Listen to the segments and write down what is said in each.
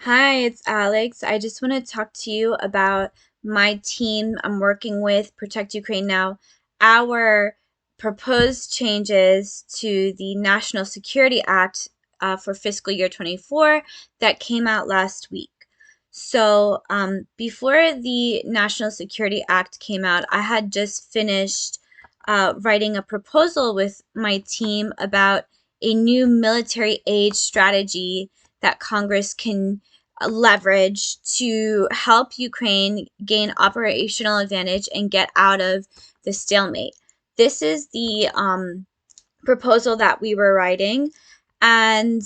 Hi, it's Alex. I just want to talk to you about my team I'm working with, Protect Ukraine Now, our proposed changes to the National Security Act for fiscal year 24 that came out last week. So, before the National Security Act came out, I had just finished writing a proposal with my team about a new military aid strategy that Congress can leverage to help Ukraine gain operational advantage and get out of the stalemate. This is the proposal that we were writing, and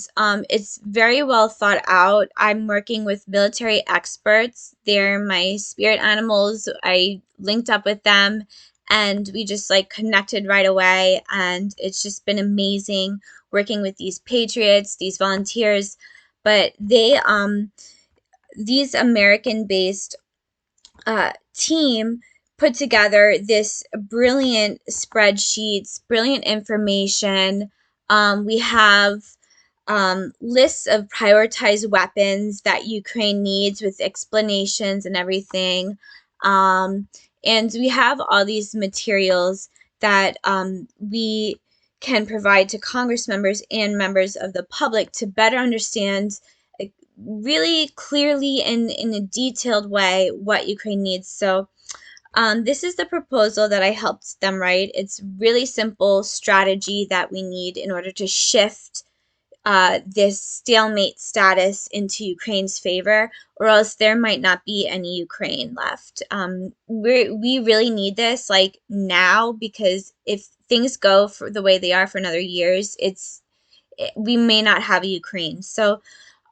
it's very well thought out. I'm working with military experts. They're my spirit animals. I linked up with them and we just like connected right away, and it's just been amazing working with these patriots, these volunteers. But these American based team put together this brilliant spreadsheets, brilliant information. We have lists of prioritized weapons that Ukraine needs with explanations and everything. Um, and we have all these materials that we can provide to Congress members and members of the public to better understand really clearly and in a detailed way what Ukraine needs. So this is the proposal that I helped them write. It's really simple strategy that we need in order to shift this stalemate status into Ukraine's favor, or else there might not be any Ukraine left. We really need this like now, because if things go for the way they are for another years, we may not have a Ukraine. So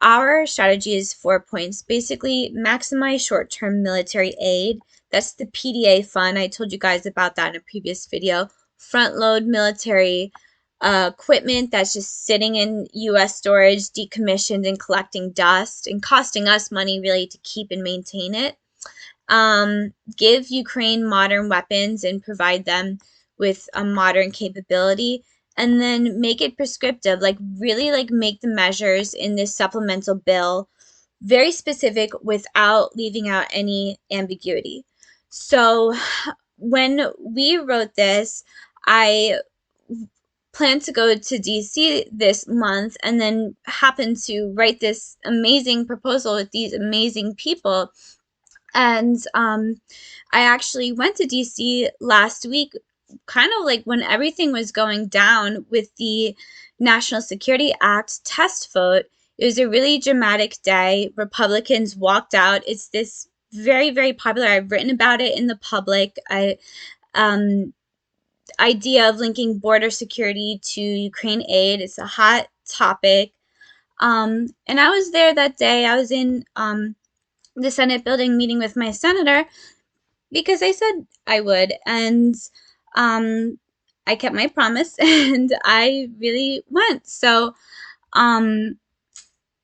our strategy is 4 points. Basically, maximize short-term military aid. That's the PDA fund. I told you guys about that in a previous video. Front load military equipment that's just sitting in U.S. storage, decommissioned and collecting dust and costing us money really to keep and maintain it. Give Ukraine modern weapons and provide them with a modern capability, and then make it prescriptive, like really like make the measures in this supplemental bill very specific without leaving out any ambiguity. So when we wrote this, I plan to go to DC this month and then happen to write this amazing proposal with these amazing people. And I actually went to DC last week, kind of like when everything was going down with the National Security Act test vote. It was a really dramatic day. Republicans walked out. It's this very, very popular. I've written about it in the public. Idea of linking border security to Ukraine aid. It's a hot topic. And I was there that day. I was in the Senate building meeting with my senator because I said I would, and I kept my promise and I really went. So um,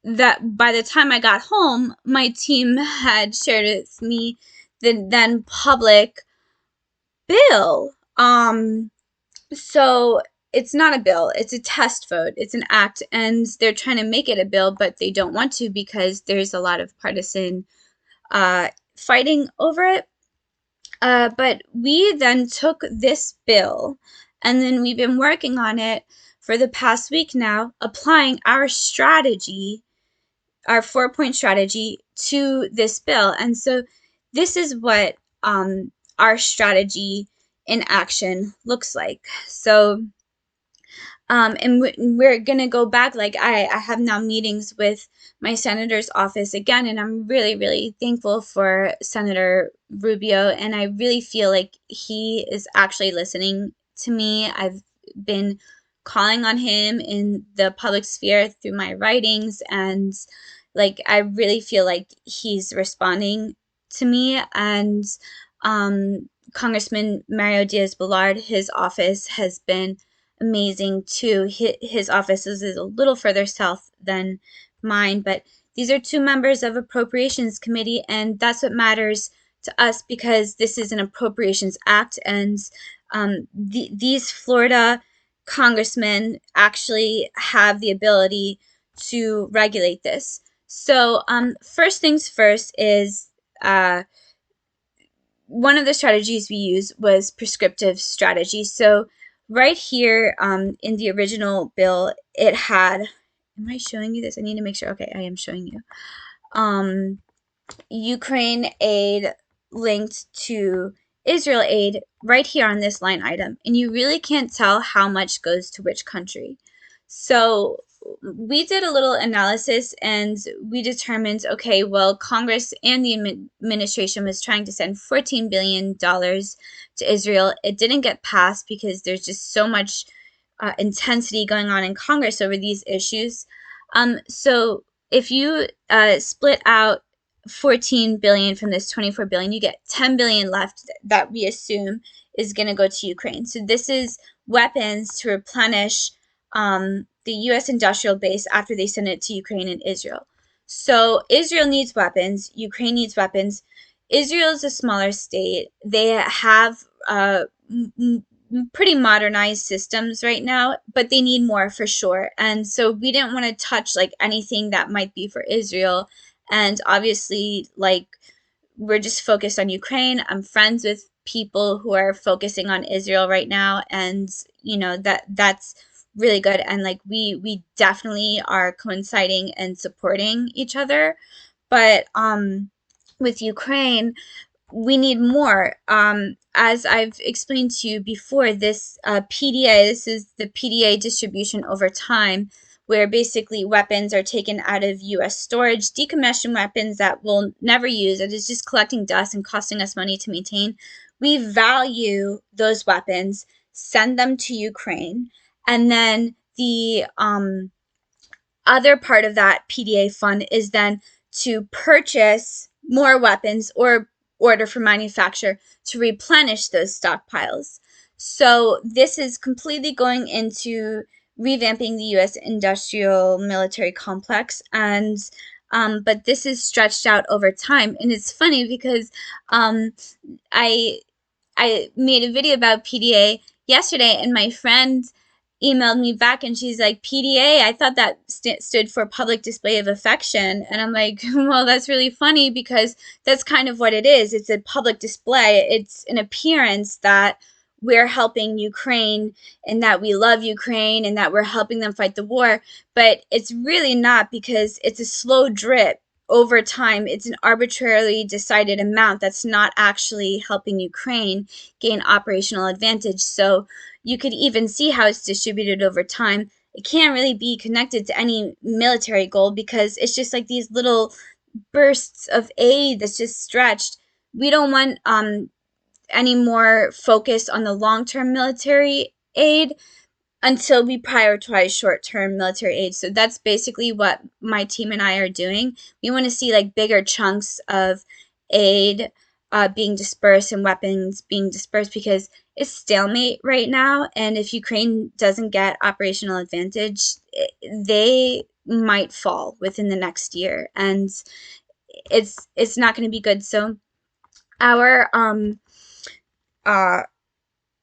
that by the time I got home, my team had shared with me the then public bill. So it's not a bill, it's a test vote, it's an act, and they're trying to make it a bill, but they don't want to because there's a lot of partisan fighting over it. But we then took this bill and then we've been working on it for the past week now, applying our strategy, our 4 point strategy to this bill. And so this is what our strategy in action looks like. So and we're gonna go back. Like I have now meetings with my senator's office again, and I'm really, really thankful for Senator Rubio, and I really feel like he is actually listening to me. I've been calling on him in the public sphere through my writings, and like I really feel like he's responding to me. And Congressman Mario Diaz-Balart, his office has been amazing too. His office is a little further south than mine, but these are two members of Appropriations Committee, and that's what matters to us because this is an Appropriations Act, and these Florida congressmen actually have the ability to regulate this. So first things first is one of the strategies we used was prescriptive strategy. So right here in the original bill, it had, am I showing you this? I need to make sure. Okay, I am showing you. Ukraine aid linked to Israel aid right here on this line item. And you really can't tell how much goes to which country. So we did a little analysis and we determined, okay, well, Congress and the administration was trying to send $14 billion to Israel. It didn't get passed because there's just so much intensity going on in Congress over these issues. So if you split out 14 billion from this 24 billion, you get 10 billion left that we assume is going to go to Ukraine. So this is weapons to replenish the U.S. industrial base after they send it to Ukraine and Israel. So Israel needs weapons. Ukraine needs weapons. Israel is a smaller state. They have pretty modernized systems right now, but they need more for sure. And so we didn't want to touch like anything that might be for Israel. And obviously, like, we're just focused on Ukraine. I'm friends with people who are focusing on Israel right now, and you know that's really good. And like we definitely are coinciding and supporting each other. But with Ukraine, we need more. As I've explained to you before, this PDA, this is the PDA distribution over time, where basically weapons are taken out of U.S. storage, decommissioned weapons that we'll never use, it is just collecting dust and costing us money to maintain. We value those weapons, send them to Ukraine, and then the other part of that PDA fund is then to purchase more weapons or order for manufacture to replenish those stockpiles. So this is completely going into revamping the U.S. industrial military complex, and but this is stretched out over time. And it's funny because I I made a video about PDA yesterday, and my friend emailed me back and she's like, PDA, I thought that stood for public display of affection. And I'm like, well, that's really funny because that's kind of what it is. It's a public display. It's an appearance that we're helping Ukraine and that we love Ukraine and that we're helping them fight the war. But it's really not, because it's a slow drip over time. It's an arbitrarily decided amount that's not actually helping Ukraine gain operational advantage. So you could even see how it's distributed over time. It can't really be connected to any military goal because it's just like these little bursts of aid that's just stretched. We don't want any more focus on the long-term military aid until we prioritize short-term military aid. So that's basically what my team and I are doing. We want to see like bigger chunks of aid being dispersed and weapons being dispersed, because it's stalemate right now. And if Ukraine doesn't get operational advantage, they might fall within the next year, and it's not going to be good. So our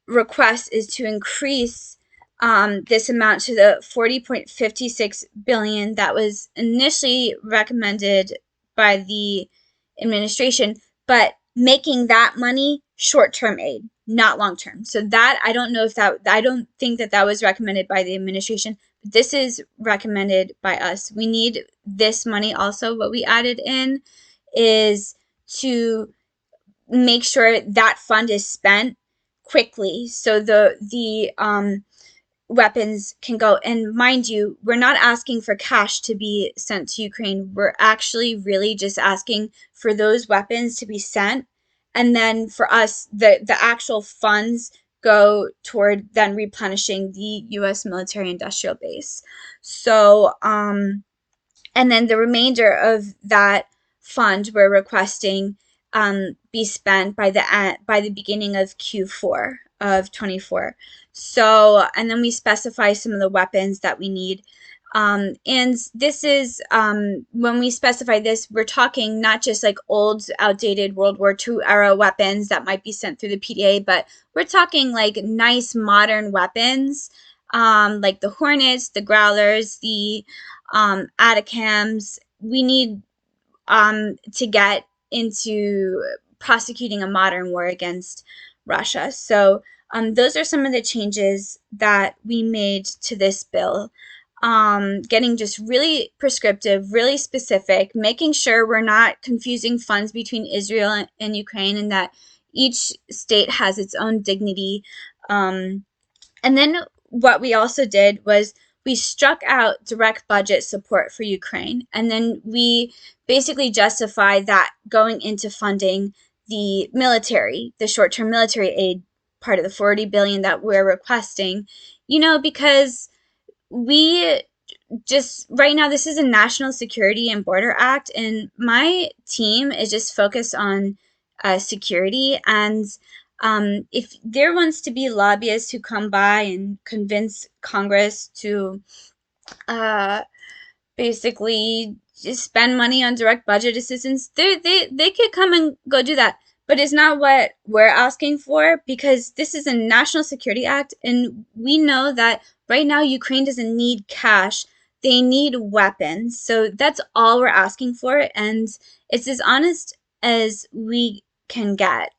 request is to increase this amount to the 40.56 billion that was initially recommended by the administration, but making that money short-term aid, not long-term. So that, I don't know if that, I don't think that that was recommended by the administration. This is recommended by us. We need this money also. What we added in is to make sure that fund is spent quickly so the weapons can go. And mind you, we're not asking for cash to be sent to Ukraine. We're actually really just asking for those weapons to be sent, and then for us, the actual funds go toward then replenishing the U.S. military industrial base. So and then the remainder of that fund we're requesting be spent by the beginning of Q4 of 24. So, and then we specify some of the weapons that we need. And this is, when we specify this, we're talking not just like old, outdated World War II era weapons that might be sent through the PDA, but we're talking like nice modern weapons, like the Hornets, the Growlers, the Atacams, we need to get into prosecuting a modern war against Russia. So those are some of the changes that we made to this bill. Getting just really prescriptive, really specific, making sure we're not confusing funds between Israel and Ukraine, and that each state has its own dignity. And then what we also did was we struck out direct budget support for Ukraine. And then we basically justified that going into funding the military, the short-term military aid part of the 40 billion that we're requesting, because we just right now, this is a National Security and Border Act, and my team is just focused on security. And if there wants to be lobbyists who come by and convince Congress to uh, basically just spend money on direct budget assistance, they could come and go do that. But it's not what we're asking for, because this is a national security act, and we know that right now Ukraine doesn't need cash. They need weapons. So that's all we're asking for, and it's as honest as we can get.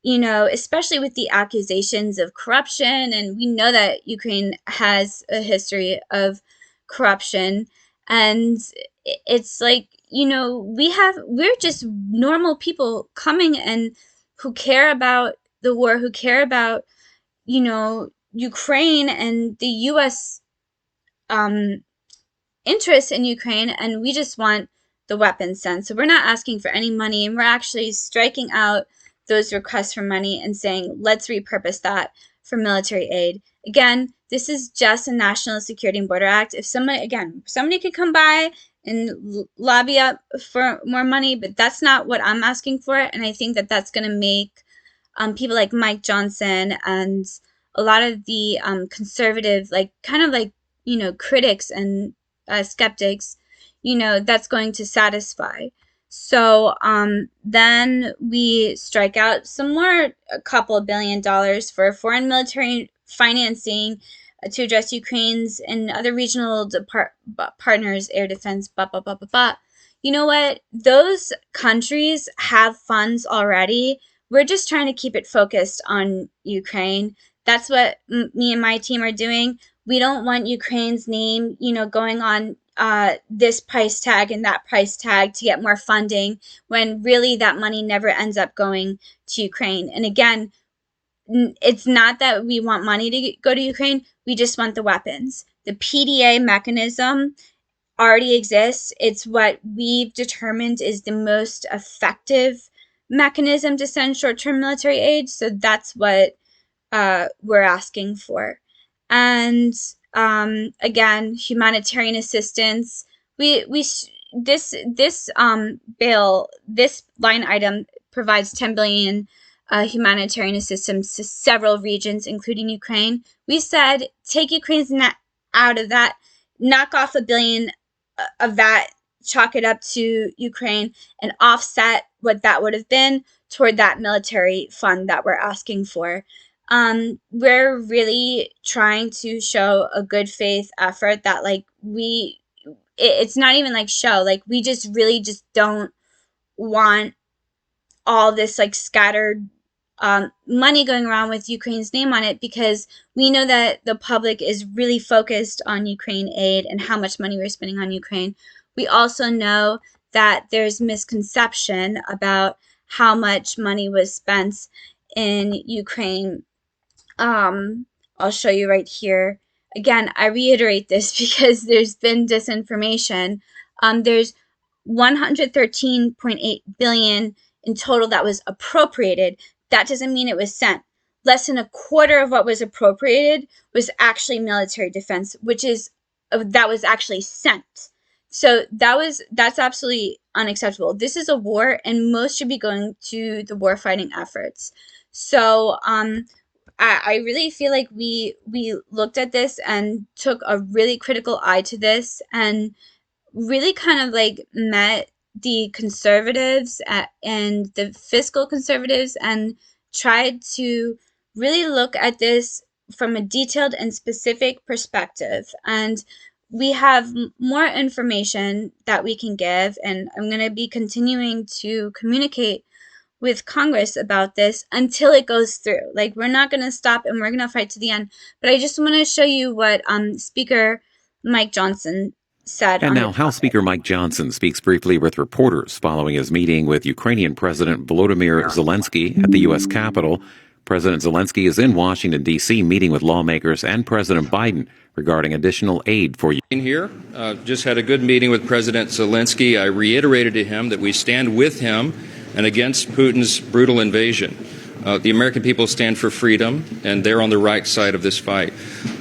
Especially with the accusations of corruption, and we know that Ukraine has a history of corruption, and it's like, we're just normal people coming and who care about the war, who care about, Ukraine and the US interest in Ukraine, and we just want the weapons sent. So we're not asking for any money, and we're actually striking out those requests for money and saying, let's repurpose that for military aid. Again, this is just a National Security and Border Act. If somebody could come by and lobby up for more money, but that's not what I'm asking for. And I think that that's going to make people like Mike Johnson and a lot of the conservative, critics and skeptics, that's going to satisfy. So then we strike out some more, a couple of $billion for foreign military financing to address Ukraine's and other regional partners, air defense, blah, blah, blah, blah, blah. You know what? Those countries have funds already. We're just trying to keep it focused on Ukraine. That's what me and my team are doing. We don't want Ukraine's name, going on this price tag and that price tag to get more funding, when really that money never ends up going to Ukraine. And again, it's not that we want money to go to Ukraine. We just want the weapons. The PDA mechanism already exists. It's what we've determined is the most effective mechanism to send short-term military aid. So that's what we're asking for. And again, humanitarian assistance. This bill, this line item provides 10 billion humanitarian assistance to several regions, including Ukraine. We said take Ukraine's net out of that, knock off $1 billion of that, chalk it up to Ukraine, and offset what that would have been toward that military fund that we're asking for. We're really trying to show a good faith effort that it's not even like show, we just really just don't want all this scattered money going around with Ukraine's name on it, because we know that the public is really focused on Ukraine aid and how much money we're spending on Ukraine. We also know that there's misconception about how much money was spent in Ukraine. I'll show you right here. Again, I reiterate this because there's been disinformation. There's 113.8 billion in total that was appropriated. That doesn't mean it was sent. Less than a quarter of what was appropriated was actually military defense, that was actually sent. So that's absolutely unacceptable. This is a war, and most should be going to the war fighting efforts. So I really feel like we looked at this and took a really critical eye to this, and really kind of met the conservatives and the fiscal conservatives, and tried to really look at this from a detailed and specific perspective. And we have more information that we can give, and I'm going to be continuing to communicate with Congress about this until it goes through. Like, we're not going to stop, and we're going to fight to the end. But I just want to show you what Speaker Mike Johnson said And on now the House topic. Speaker Mike Johnson speaks briefly with reporters following his meeting with Ukrainian President Volodymyr Zelensky at the U.S. Capitol. President Zelensky is in Washington, D.C., meeting with lawmakers and President Biden regarding additional aid for Ukraine. Here, just had a good meeting with President Zelensky. I reiterated to him that we stand with him and against Putin's brutal invasion. The American people stand for freedom, and they're on the right side of this fight.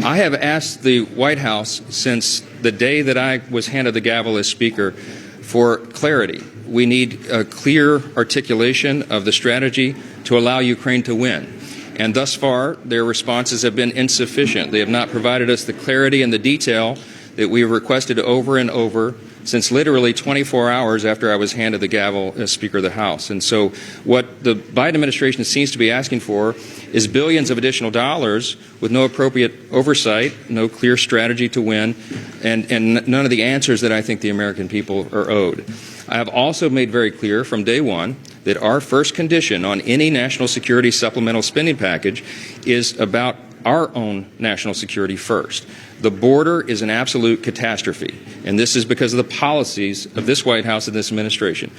I have asked the White House since the day that I was handed the gavel as Speaker for clarity. We need a clear articulation of the strategy to allow Ukraine to win. And thus far, their responses have been insufficient. They have not provided us the clarity and the detail that we have requested over and over since literally 24 hours after I was handed the gavel as Speaker of the House. And so what the Biden administration seems to be asking for is billions of additional dollars with no appropriate oversight, no clear strategy to win, and none of the answers that I think the American people are owed. I have also made very clear from day one that our first condition on any national security supplemental spending package is about our own national security first. The border is an absolute catastrophe, and this is because of the policies of this White House and this administration.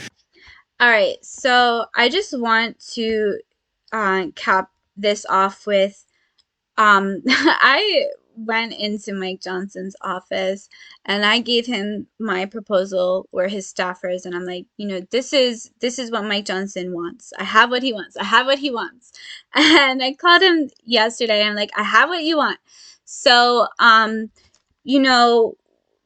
All right, so I just want to cap this off with I went into Mike Johnson's office and I gave him my proposal or his staffers, and I'm like, this is what Mike Johnson wants. I have what he wants. I have what he wants. And I called him yesterday and I'm like, I have what you want. So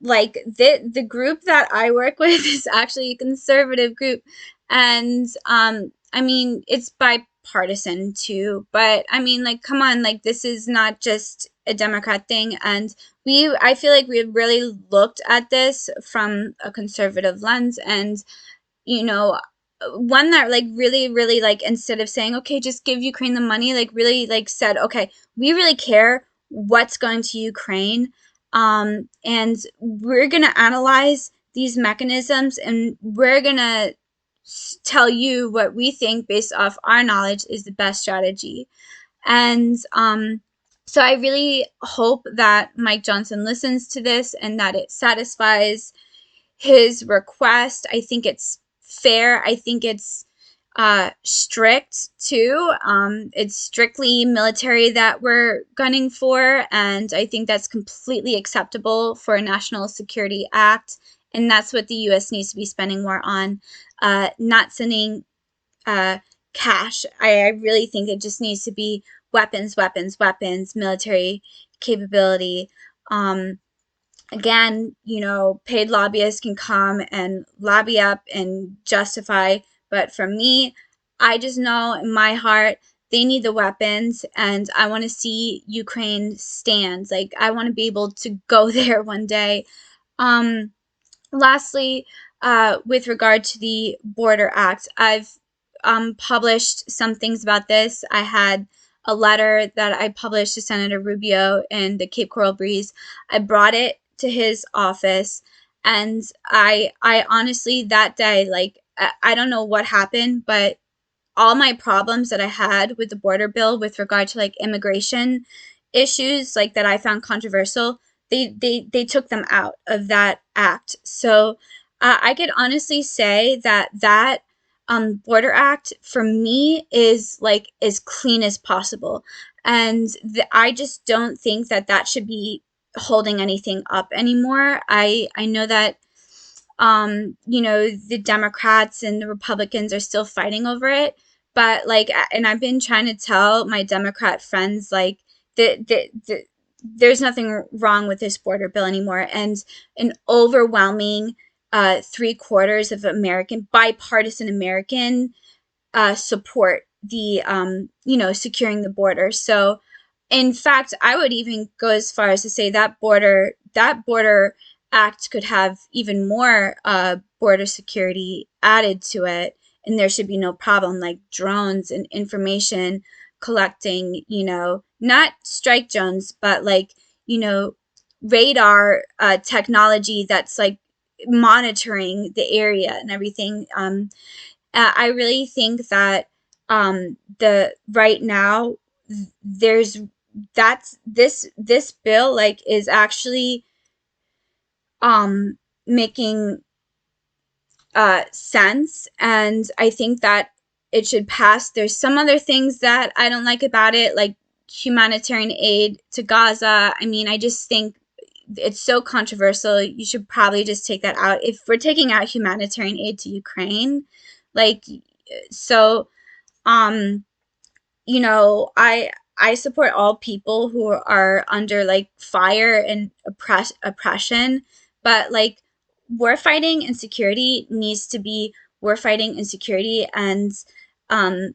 like the group that I work with is actually a conservative group, and I mean, it's bipartisan too, but I mean, like, come on, like, this is not just a Democrat thing, and I feel like we really looked at this from a conservative lens, and one that like really like, instead of saying, okay, just give Ukraine the money, like really like said, okay, we really care what's going to Ukraine, and we're gonna analyze these mechanisms, and we're gonna tell you what we think based off our knowledge is the best strategy. And so I really hope that Mike Johnson listens to this and that it satisfies his request. I think it's fair. I think it's strict too. It's strictly military that we're gunning for, and I think that's completely acceptable for a National Security Act, and that's what the U.S. needs to be spending more on, not sending cash. I really think it just needs to be weapons, military capability. Again, paid lobbyists can come and lobby up and justify, but for me, I just know in my heart they need the weapons, and I want to see Ukraine stand. Like, I want to be able to go there one day. Lastly, with regard to the Border Act, I've published some things about this. I had a letter that I published to Senator Rubio in the Cape Coral Breeze. I brought it to his office, and I honestly, that day, like, I don't know what happened, but all my problems that I had with the border bill with regard to like immigration issues, like, that I found controversial, they took them out of that act. So I could honestly say that border act for me is like as clean as possible, and I just don't think that should be holding anything up anymore. I know that the Democrats and the Republicans are still fighting over it, but like, and I've been trying to tell my Democrat friends, like, there's nothing wrong with this border bill anymore, and an overwhelming 3/4 of bipartisan American support the securing the border. So in fact, I would even go as far as to say that border act could have even more border security added to it, and there should be no problem, like drones and information collecting, not strike drones, but like, radar technology that's like monitoring the area and everything. I really think that the right now there's that's this bill like is actually making sense, and I think that it should pass. There's some other things that I don't like about it, like humanitarian aid to Gaza. I mean, I just think it's so controversial. You should probably just take that out. If we're taking out humanitarian aid to Ukraine, like, so, you know, I support all people who are under like fire and oppression, but like war fighting and security needs to be war fighting and security, and um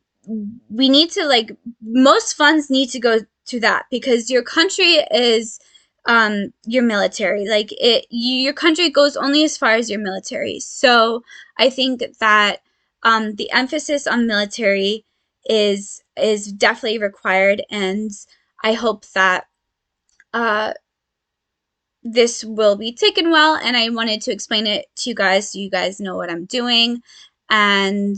we need to like most funds need to go to that because your country is your military. Like your country goes only as far as your military. So I think that the emphasis on military is definitely required, and I hope that uh this will be taken well, and I wanted to explain it to you guys so you guys know what I'm doing. And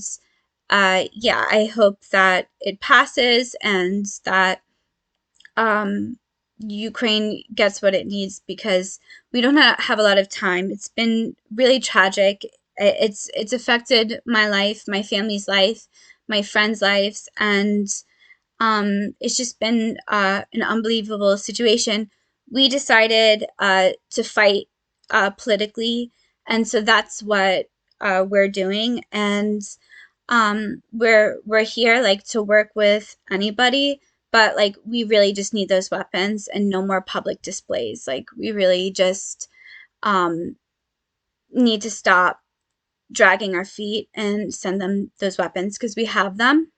yeah, I hope that it passes and that Ukraine gets what it needs, because we don't have a lot of time. It's been really tragic. It's affected my life, my family's life, my friends' lives, and it's just been an unbelievable situation. We decided to fight politically, and so that's what we're doing. And we're here like to work with anybody, but like we really just need those weapons and no more public displays. Like we really just um, need to stop dragging our feet and send them those weapons because we have them.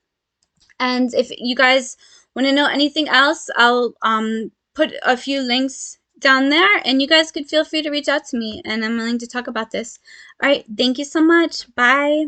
And if you guys want to know anything else, I'll put a few links down there, and you guys could feel free to reach out to me, and I'm willing to talk about this. All right, thank you so much. Bye.